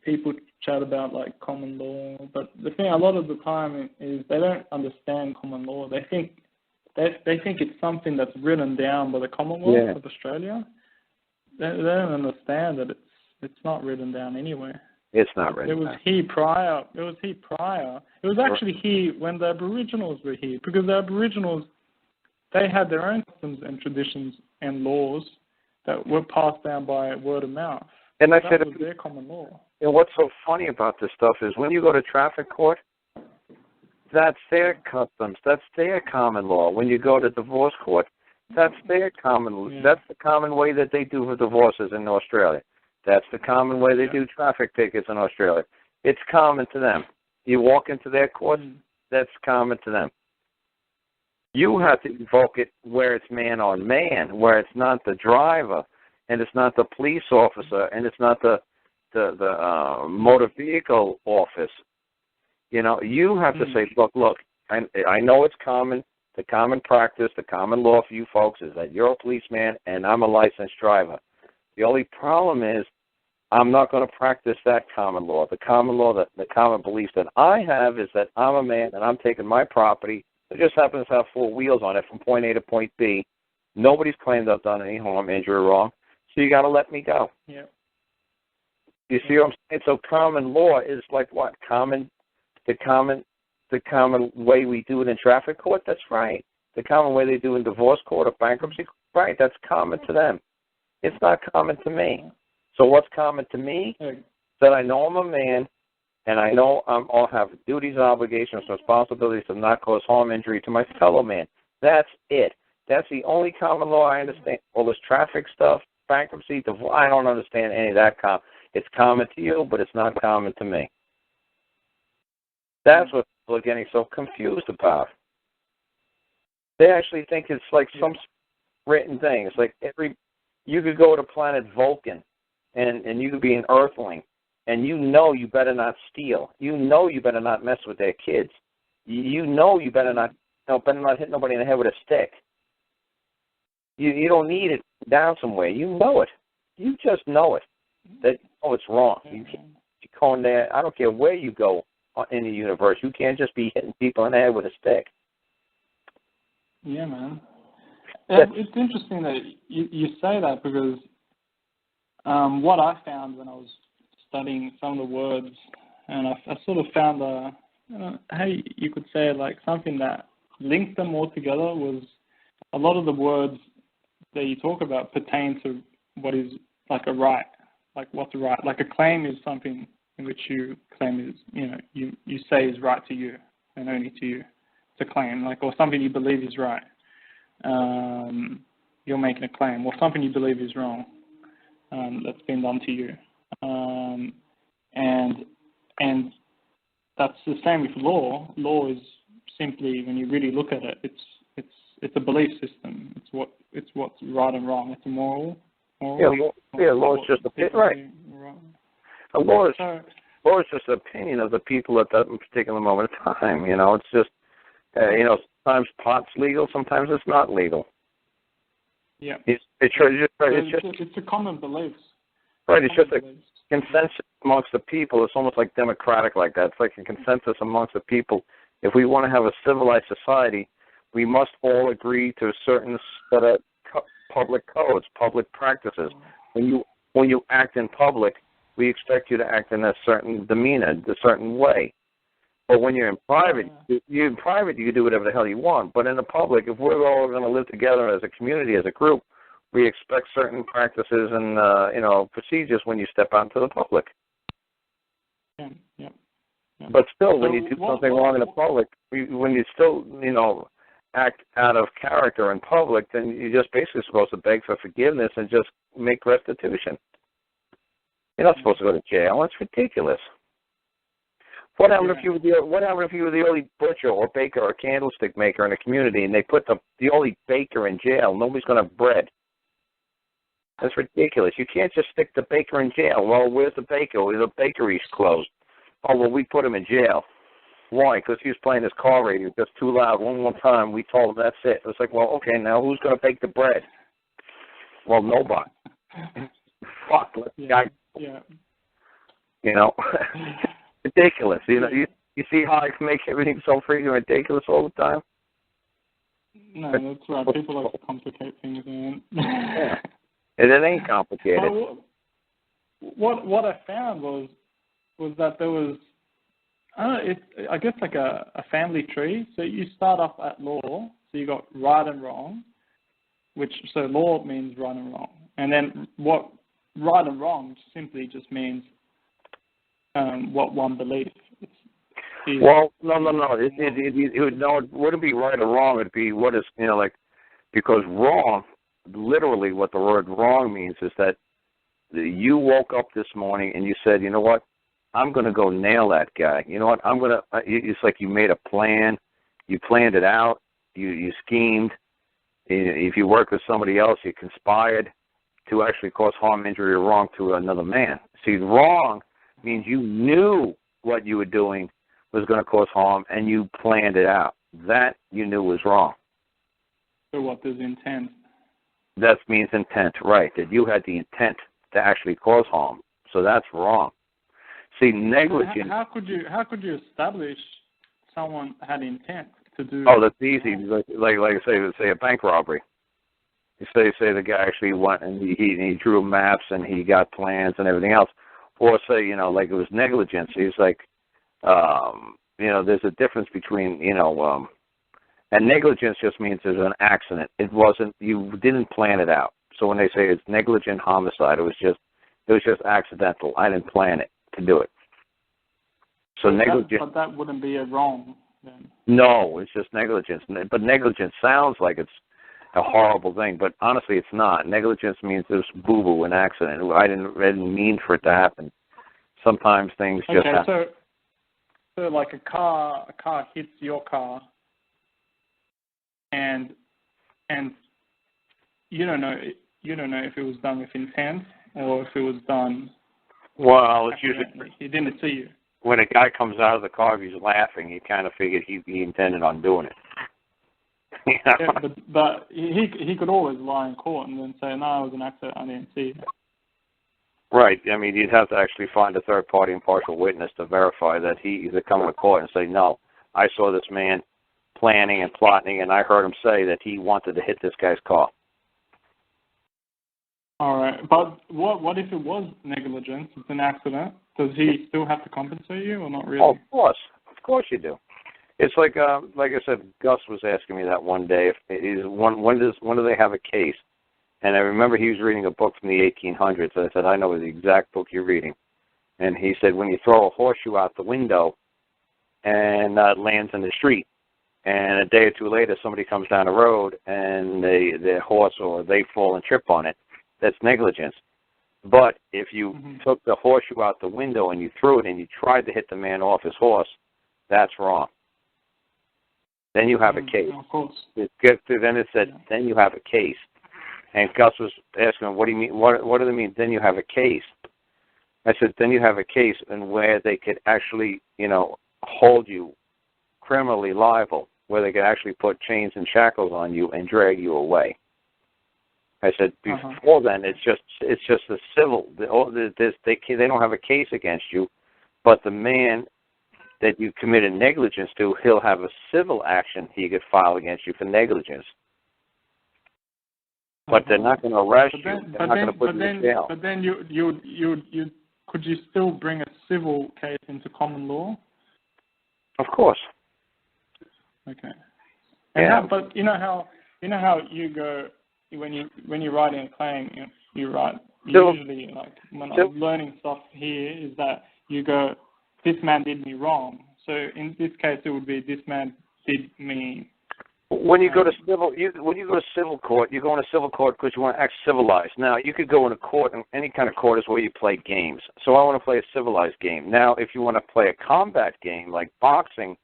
people chat about like common law, but the thing a lot of the time is they don't understand common law. They think it's something that's written down by the Commonwealth of Australia. They don't understand that it's not written down anywhere. It's not written down. It was here prior. It was actually here when the Aboriginals were here, because the Aboriginals, they had their own customs and traditions and laws that were passed down by word of mouth. And that was their common law. And what's so funny about this stuff is when you go to traffic court, that's their customs. That's their common law. When you go to divorce court, that's their common. Yeah. That's the common way that they do for divorces in Australia. That's the common way they do traffic tickets in Australia. It's common to them. You walk into their court, that's common to them. You have to invoke it where it's man on man, where it's not the driver, and it's not the police officer, and it's not the motor vehicle office. You know, you have to say, look, I know it's common, the common practice, the common law for you folks is that you're a policeman and I'm a licensed driver. The only problem is I'm not going to practice that common law. The common law, the common belief that I have is that I'm a man and I'm taking my property. It just happens to have 4 wheels on it from point A to point B. Nobody's claimed I've done any harm, injury, or wrong. So you got to let me go. Yeah. You see what I'm saying? So common law is like what? The common way we do it in traffic court? That's right. The common way they do in divorce court or bankruptcy court? Right, that's common to them. It's not common to me. So what's common to me? That I know I'm a man, and I know I'll have duties, obligations, responsibilities to not cause harm, injury to my fellow man. That's it. That's the only common law I understand. All this traffic stuff, bankruptcy, divorce, I don't understand any of that. It's common to you, but it's not common to me. That's what people are getting so confused about. They actually think it's like some written thing. It's like you could go to planet Vulcan, and you could be an Earthling, and you know you better not steal. You know you better not mess with their kids. You know you better not hit nobody in the head with a stick. You don't need it down somewhere. You know it. You just know it. That it's wrong. You can't go in there. I don't care where you go in the universe. You can't just be hitting people in the head with a stick. Yeah, man. It's interesting that you say that, because what I found when I was studying some of the words, and I sort of found how you could say like something that linked them all together was a lot of the words that you talk about pertain to what is like a right, like what's a right. Like a claim is something in which you claim is, you say is right to you and only to you. It's a claim, like, or something you believe is right. You're making a claim, or something you believe is wrong that's been done to you. And that's the same with law. Law is simply, when you really look at it, it's a belief system. It's what's right and wrong. It's a moral. Law is just right. Law is just an opinion of the people at that particular moment of time. It's just sometimes pot's legal, sometimes it's not legal. Yeah. It's a common belief. Right. It's just a consensus amongst the people. It's almost like democratic like that. It's like a consensus amongst the people. If we want to have a civilized society, we must all agree to a certain set of public codes, public practices. When you act in public, we expect you to act in a certain demeanor, a certain way. But when you're in private, you can do whatever the hell you want. But in the public, if we're all going to live together as a community, as a group, we expect certain practices and procedures when you step out into the public. Yeah. But still, when you do something wrong in the public, when you still act out of character in public, then you're just basically supposed to beg for forgiveness and just make restitution. You're not supposed to go to jail. That's ridiculous. What happened if you were the only butcher or baker or candlestick maker in a community, and they put the only baker in jail? Nobody's going to have bread. That's ridiculous. You can't just stick the baker in jail. Well, where's the baker? Well, the bakery's closed. Oh, well, we put him in jail. Why? Because he was playing his car radio just too loud. One more time, we told him that's it. It's like, well, okay, now who's going to bake the bread? Well, nobody. Fuck. Yeah. You know, ridiculous. You know, you see how I can make everything so freaking ridiculous all the time. No, that's right. People like to complicate things, man. Yeah. And it ain't complicated. What I found was that there was, I guess like a family tree. So you start off at law, so you got right and wrong, so law means right and wrong, and then what right and wrong simply just means what one believes. Well, no. It wouldn't be right or wrong. It'd be what is, like, because wrong, literally what the word wrong means is that you woke up this morning and you said, you know what, I'm going to go nail that guy. You know what, it's like you made a plan, you planned it out, you schemed. If you work with somebody else, you conspired to actually cause harm, injury, or wrong to another man. See, wrong means you knew what you were doing was going to cause harm, and you planned it out. That you knew was wrong. So what is intent? That means intent, right, that you had the intent to actually cause harm. So that's wrong. See, negligence... How could you establish someone had intent to do... Oh, that's easy. Like say a bank robbery. You say the guy actually went and he drew maps and he got plans and everything else. Or say, like it was negligence. He's like, there's a difference between, and negligence just means there's an accident. It wasn't, you didn't plan it out. So when they say it's negligent homicide, it was just accidental. I didn't plan it to do it. So negligence. But that wouldn't be a wrong then. No, it's just negligence. But negligence sounds like it's a horrible thing, but honestly, it's not. Negligence means there's boo-boo, an accident. I didn't mean for it to happen. Sometimes things just happen. Okay, so like a car hits your car, and you don't know if it was done with intent or if it was done. Well, it's usually he didn't see you. When a guy comes out of the car, if he's laughing, you kind of figured he intended on doing it. Yeah, but he could always lie in court and then say, no, it was an accident, I didn't see it. Right. I mean, you'd have to actually find a third-party impartial witness to verify that he either come to court and say, no, I saw this man planning and plotting, and I heard him say that he wanted to hit this guy's car. All right. But what if it was negligence? It's an accident. Does he still have to compensate you or not really? Oh, of course. Of course you do. It's like I said, Gus was asking me that one day. When do they have a case? And I remember he was reading a book from the 1800s. I said, I know the exact book you're reading. And he said, when you throw a horseshoe out the window and it lands in the street, and a day or two later somebody comes down the road and their horse or they fall and trip on it, that's negligence. But if you took the horseshoe out the window and you threw it and you tried to hit the man off his horse, that's wrong. Then you have a case. Of course. Then it said, then you have a case. And Gus was asking, what do you mean? What do they mean? Then you have a case. I said, then you have a case in where they could actually, hold you criminally liable, where they could actually put chains and shackles on you and drag you away. I said, before then, it's just a civil. They don't have a case against you, but the man that you committed negligence to, he'll have a civil action he could file against you for negligence. But they're not going to arrest you. They're not going to put you in jail. But then could you still bring a civil case into common law? Of course. Okay. And but you know how you go when you're writing a claim, you write usually, like when I'm learning stuff here, is that you go, this man did me wrong. So in this case, it would be this man did me. When you go to civil, court, you go in a civil court because you want to act civilized. Now, you could go in a court, and any kind of court is where you play games. So I want to play a civilized game. Now, if you want to play a combat game like boxing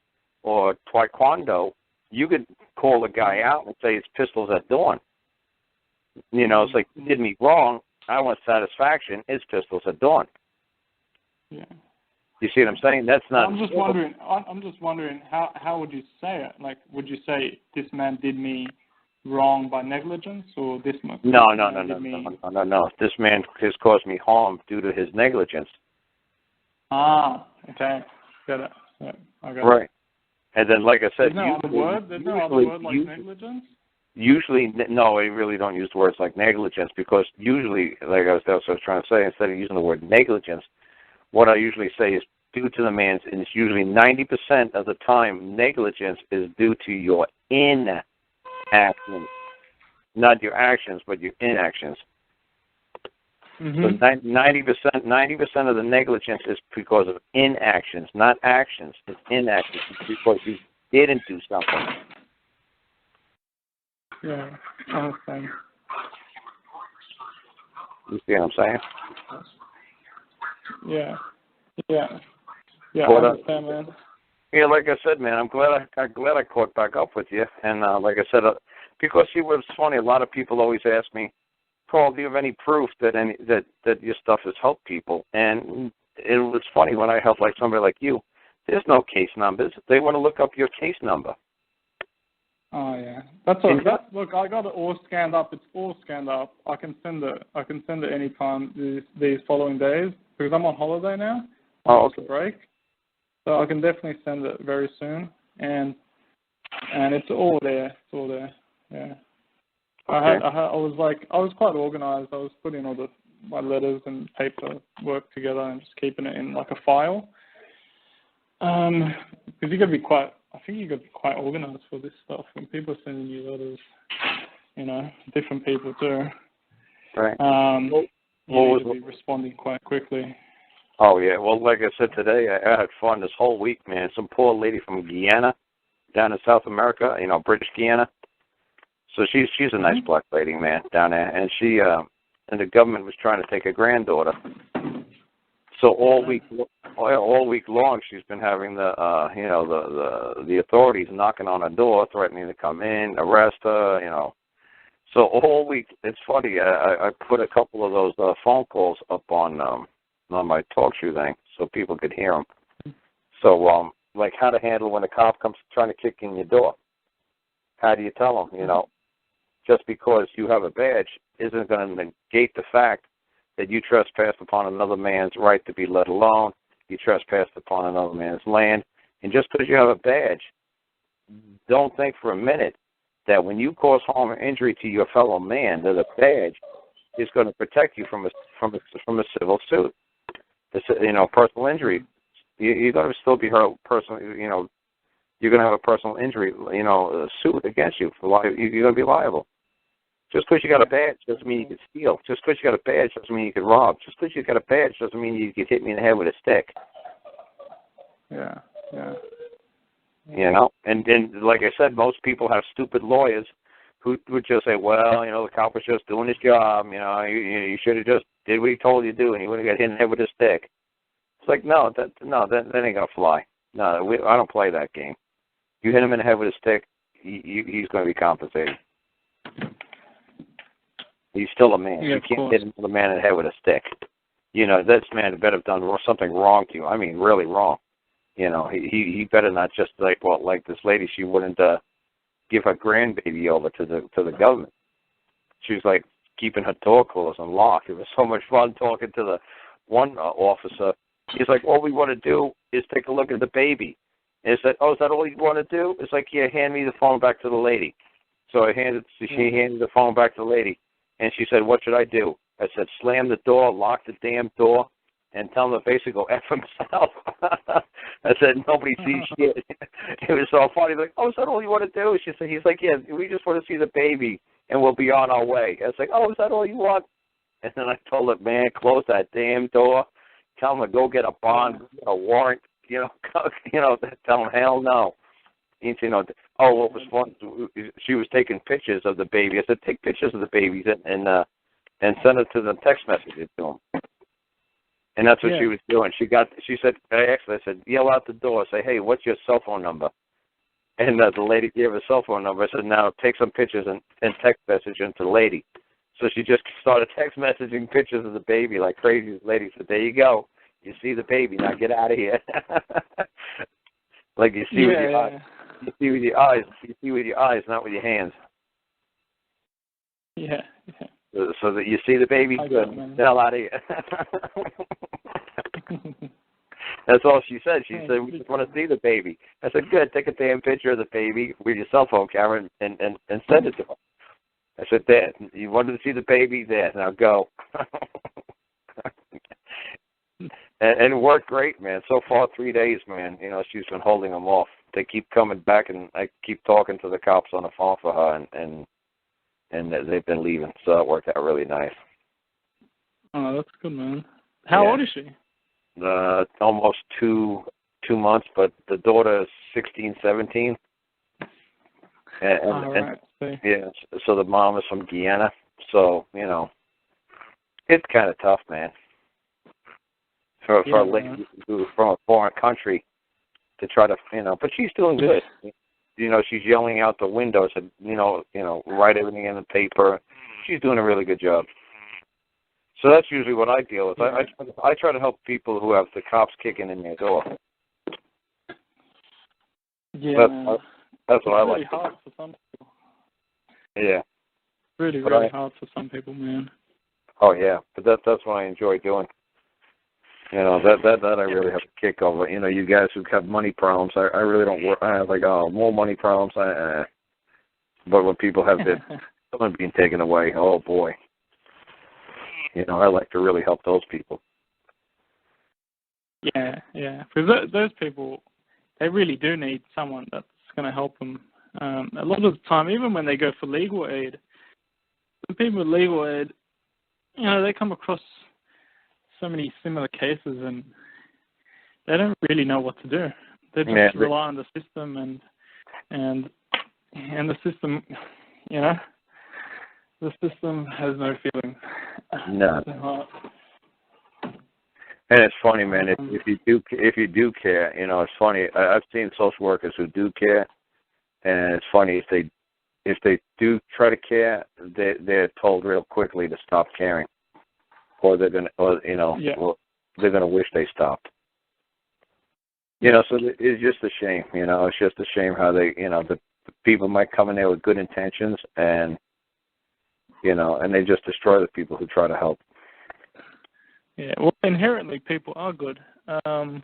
or taekwondo, you could call a guy out and say it's pistols at dawn. It's like, you did me wrong. I want satisfaction. It's pistols at dawn. Yeah. You see what I'm saying? That's not. I'm just wondering how would you say it? Like, would you say this man did me wrong by negligence, or this man? No. This man has caused me harm due to his negligence. Ah, okay. Got it. Yeah, I got it. Right. And then, like I said, There's no other word? There's no other word like negligence? Usually, no, I really don't use words like negligence because usually, like that's what I was trying to say, instead of using the word negligence, what I usually say is due to the man's, and it's usually 90% of the time, negligence is due to your inaction. Not your actions, but your inactions. Mm-hmm. So 90% of the negligence is because of inactions, not actions. It's inactions. It's because you didn't do something. Yeah, I understand. You see what I'm saying? Yeah. Yeah. Yeah, But, I understand, man. yeah, like I said, man, I'm glad I caught back up with you. And like I said, because see, what's funny, a lot of people always ask me, Paul, do you have any proof that that your stuff has helped people? And it was funny when I help like somebody like you. There's no case numbers. They want to look up your case number. Oh yeah, that's all. Look, I got it all scanned up. It's all scanned up. I can send it anytime these following days because I'm on holiday now. Oh, okay. Break. So I can definitely send it very soon, and it's all there. It's all there. Yeah. Okay. I was quite organized. I was putting all my letters and paperwork together and just keeping it in like a file. Because you got to be quite. I think you got to be quite organized for this stuff. When people are sending you letters, different people too. Right. You need to be responding quite quickly. Oh yeah. Well, like I said today, I had fun this whole week, man. Some poor lady from Guyana, down in South America, British Guyana. So she's a nice black lady, man, down there, and she and the government was trying to take her granddaughter. So all week long, she's been having the authorities knocking on her door, threatening to come in, arrest her, So all week, it's funny. I put a couple of those phone calls up on my talk show thing, so people could hear them. So like how to handle when a cop comes trying to kick in your door. How do you tell them? Just because you have a badge isn't going to negate the fact that you trespassed upon another man's right to be let alone, you trespassed upon another man's land, and just because you have a badge, don't think for a minute that when you cause harm or injury to your fellow man, that a badge is going to protect you from a civil suit. Personal injury, you're going to still be hurt personally. You're going to have a personal injury, suit against you. You're going to be liable. Just because you got a badge doesn't mean you can steal. Just because you got a badge doesn't mean you can rob. Just because you got a badge doesn't mean you can hit me in the head with a stick. Yeah. And then, like I said, most people have stupid lawyers who would just say, well, the cop was just doing his job. You should have just did what he told you to do, and he would have got hit in the head with a stick. It's like, that ain't gonna fly. No, I don't play that game. You hit him in the head with a stick, he's going to be compensated. He's still a man. Yeah, you can't hit the man in the head with a stick. This man better have done something wrong to you. I mean, really wrong. He better not just like this lady. She wouldn't give her grandbaby over to the government. She was like keeping her door closed and locked. It was so much fun talking to the one officer. He's like, all we want to do is take a look at the baby. And it's like, oh, is that all you want to do? It's like, yeah, hand me the phone back to the lady. So she handed the phone back to the lady. And she said, what should I do? I said, slam the door, lock the damn door, and tell him to basically go F himself. I said, nobody sees shit. It was so funny. Like, oh, is that all you want to do? He's like, yeah, we just want to see the baby, and we'll be on our way. I was like, oh, is that all you want? And then I told him, man, close that damn door. Tell him to go get a bond, a warrant. Tell him, hell no. What was fun? She was taking pictures of the baby. I said, take pictures of the babies and send it to them, text messages to them. And that's what she was doing. She said, I said, yell out the door, say, hey, what's your cell phone number? And the lady gave her cell phone number. I said, now take some pictures and text message into the lady. So she just started text messaging pictures of the baby like crazy. The lady said, there you go. You see the baby. Now get out of here. Like you see with your eyes. You see with your eyes. You see with your eyes, not with your hands. Yeah. So that you see the baby, good. Get the hell out of here. That's all she said. She said, we just want to see the baby. I said, good, take a damn picture of the baby with your cell phone camera and send it to her. I said, Dad, you wanted to see the baby? There, now go. and it worked great, man. So far, 3 days, man. You know, she's been holding them off. They keep coming back, and I keep talking to the cops on the phone for her, and they've been leaving. So it worked out really nice. Oh, that's good, man. How old is she? Almost two months, but the daughter is 16, 17. And yeah, so the mom is from Guyana. So, you know, it's kind of tough, man. For a lady who's from a foreign country to try to, you know, but she's doing good. You know, she's yelling out the windows and, you know, write everything in the paper. She's doing a really good job. So that's usually what I deal with. I try to help people who have the cops kicking in their door. Yeah, that's what I like. It's really hard for some people. Yeah. Really hard for some people, man. Oh yeah, but that's what I enjoy doing. You know, that I really have a kick over. You know, you guys who have money problems, I really don't work. I have like, more money problems. But when people have someone being taken away, oh boy. You know, I like to really help those people. Yeah. Because those people, they really do need someone that's going to help them. A lot of the time, even when they go for legal aid, the people with legal aid, you know, they come across so many similar cases and they don't really know what to do. They just rely on the system and the system, you know, the system has no feeling. No. And it's funny, man. If you do care, you know, it's funny. I've seen social workers who do care, and it's funny if they do try to care, they're told real quickly to stop caring, or they're gonna, or they're gonna wish they stopped. You know, so it's just a shame. You know, it's just a shame how they, you know, the people might come in there with good intentions, and you know, and they just destroy the people who try to help. Yeah, well, inherently people are good. I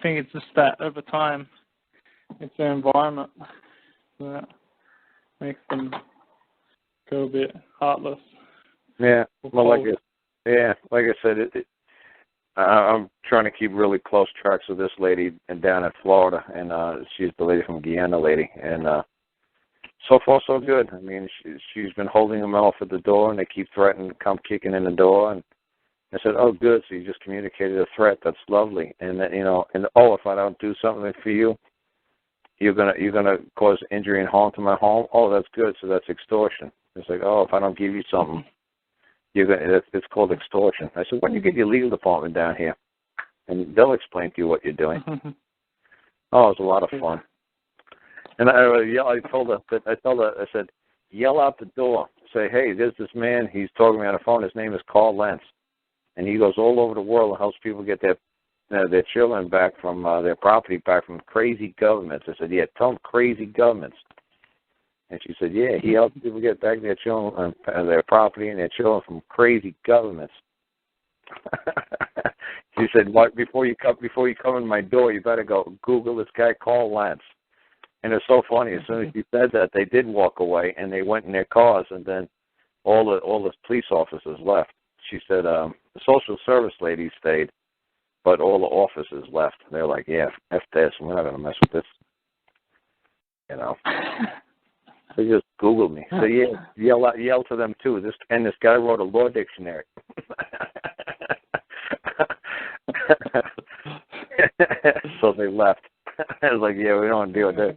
think it's just that over time, it's their environment that makes them go a bit heartless. Yeah, well, like I said, I'm trying to keep really close tracks with this lady down in Florida, and she's the lady from Guyana, and so far so good. I mean, she's been holding them off at the door, and they keep threatening to come kicking in the door, and I said, oh, good, so you just communicated a threat. That's lovely. And then, you know, and if I don't do something for you, you're gonna cause injury and harm to my home. Oh, that's good. So that's extortion. It's like, oh, if I don't give you something, it's called extortion. I said, why don't you get your legal department down here, and they'll explain to you what you're doing. Oh, it was a lot of fun. And I told her, I said, yell out the door. Say, hey, there's this man. He's talking to me on the phone. His name is Karl Lentz. And he goes all over the world and helps people get their children back from their property back from crazy governments. I said, yeah, tell them crazy governments. And she said, yeah, he helps people get back their children, their property and their children from crazy governments. She said, what, before you come in my door, you better go Google this guy Karl Lentz. And it's so funny. As soon as she said that, they did walk away and they went in their cars, and then all the police officers left. She said the social service lady stayed, but all the officers left. They're like, yeah, F this. We're not going to mess with this. You know. They just Googled me. So, yeah, yell to them, too. This guy wrote a law dictionary. So they left. I was like, yeah, we don't want to deal with this.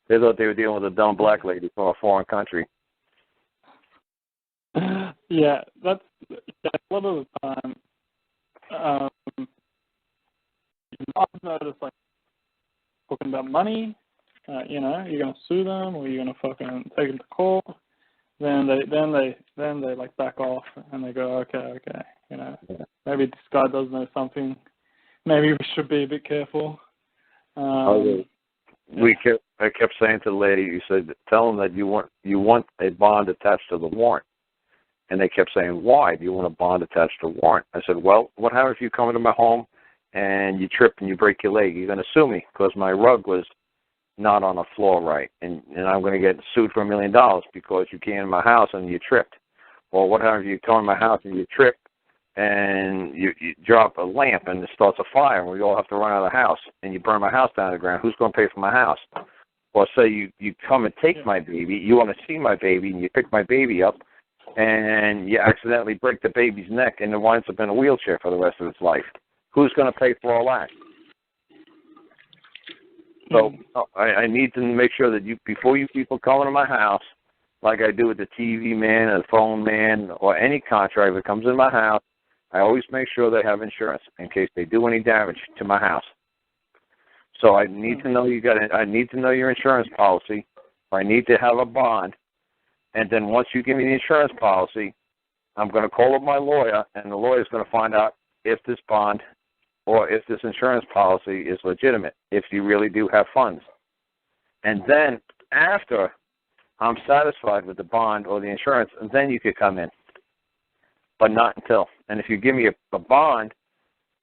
They thought they were dealing with a dumb black lady from a foreign country. Yeah, that's a lot of the time. I've noticed, like, talking about money. You know, you're gonna sue them or you're gonna fucking take them to court. Then they like back off and they go, okay. You know, maybe this guy does know something. Maybe we should be a bit careful. I kept saying to the lady, you said, tell them that you want a bond attached to the warrant. And they kept saying, why do you want a bond attached to a warrant? I said, well, what happens if you come into my home and you trip and you break your leg, you're going to sue me because my rug was not on the floor right, and I'm going to get sued for $1 million because you came in my house and you tripped. Or what happens if you come in my house and you trip and you drop a lamp and it starts a fire and we all have to run out of the house and you burn my house down to the ground? Who's going to pay for my house? Or say you come and take my baby, you want to see my baby, and you pick my baby up and you accidentally break the baby's neck and it winds up in a wheelchair for the rest of its life. Who's going to pay for all that? So I need to make sure that before you people come into my house, like I do with the TV man or the phone man or any contractor that comes in my house, I always make sure they have insurance in case they do any damage to my house. So I need to know I need to know your insurance policy. I need to have a bond, and then once you give me the insurance policy, I'm going to call up my lawyer, and the lawyer's going to find out if this bond or if this insurance policy is legitimate, if you really do have funds. And then after I'm satisfied with the bond or the insurance, and then you could come in, but not until. And if you give me a bond,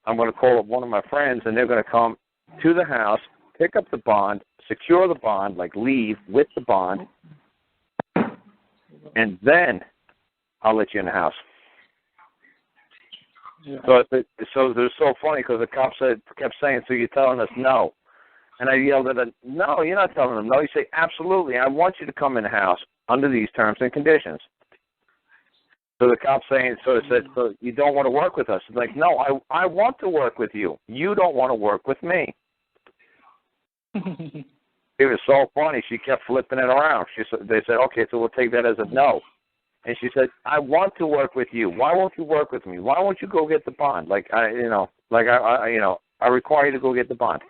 I'm going to call up one of my friends, and they're going to come to the house, pick up the bond, secure the bond, like leave with the bond, and then I'll let you in the house. Yeah. So it was so funny because the cop kept saying, so you're telling us no. And I yelled at him, no, you're not telling them no. You say, absolutely, I want you to come in the house under these terms and conditions. So the cop said, so you don't want to work with us? It's like, no, I want to work with you. You don't want to work with me. It was so funny. She kept flipping it around. They said, okay, so we'll take that as a no. And she said, I want to work with you. Why won't you work with me? Why won't you go get the bond? I require you to go get the bond.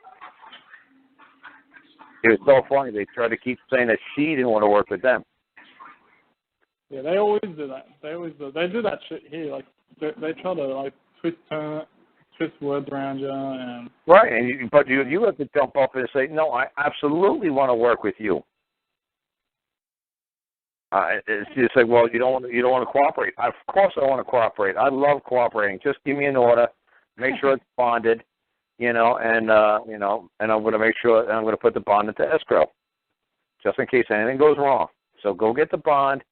It was so funny. They tried to keep saying that she didn't want to work with them. Yeah, they always do that. They do that shit here. Like they try to twist words around you and. Right, but you have to jump up and say, no, I absolutely want to work with you. It's like, well, you don't want to cooperate. Of course, I want to cooperate. I love cooperating. Just give me an order, make sure it's bonded, and I'm going to make sure I'm going to put the bond into escrow, just in case anything goes wrong. So go get the bond.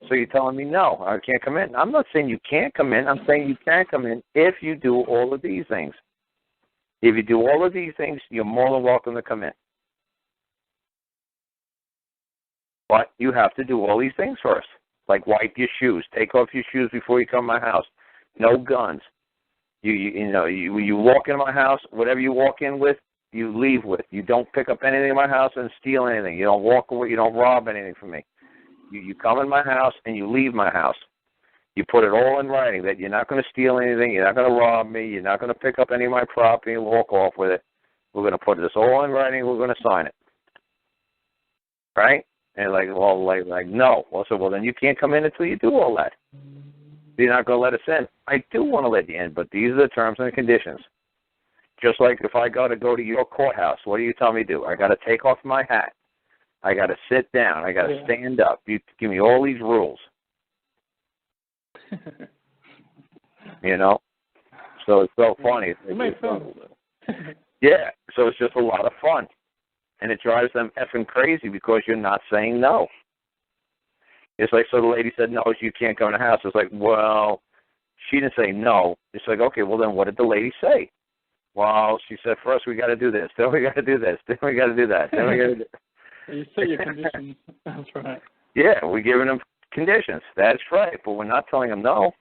So you're telling me no, I can't come in. I'm not saying you can't come in. I'm saying you can come in if you do all of these things. If you do all of these things, you're more than welcome to come in. But you have to do all these things first, like wipe your shoes, take off your shoes before you come to my house. No guns. You walk into my house, whatever you walk in with, you leave with. You don't pick up anything in my house and steal anything. You don't walk away. You don't rob anything from me. You come in my house and you leave my house. You put it all in writing that you're not going to steal anything, you're not going to rob me, you're not going to pick up any of my property and walk off with it. We're going to put this all in writing, we're going to sign it. Right? And no. Well, so, well, then you can't come in until you do all that. You're not going to let us in. I do want to let you in, but these are the terms and conditions. Just like if I got to go to your courthouse, what do you tell me to do? I got to take off my hat. I got to sit down. I got to stand up. You give me all these rules. So it's so funny. It makes sense. Yeah, so it's just a lot of fun. And it drives them effing crazy because you're not saying no. It's like, so the lady said, no, you can't go in the house. It's like, well, she didn't say no. It's like, okay, well, then what did the lady say? Well, she said, first we got to do this, then we got to do this, then we got to do that, then we got to do You set your conditions. That's right. Yeah, we're giving them conditions. That's right, but we're not telling them no.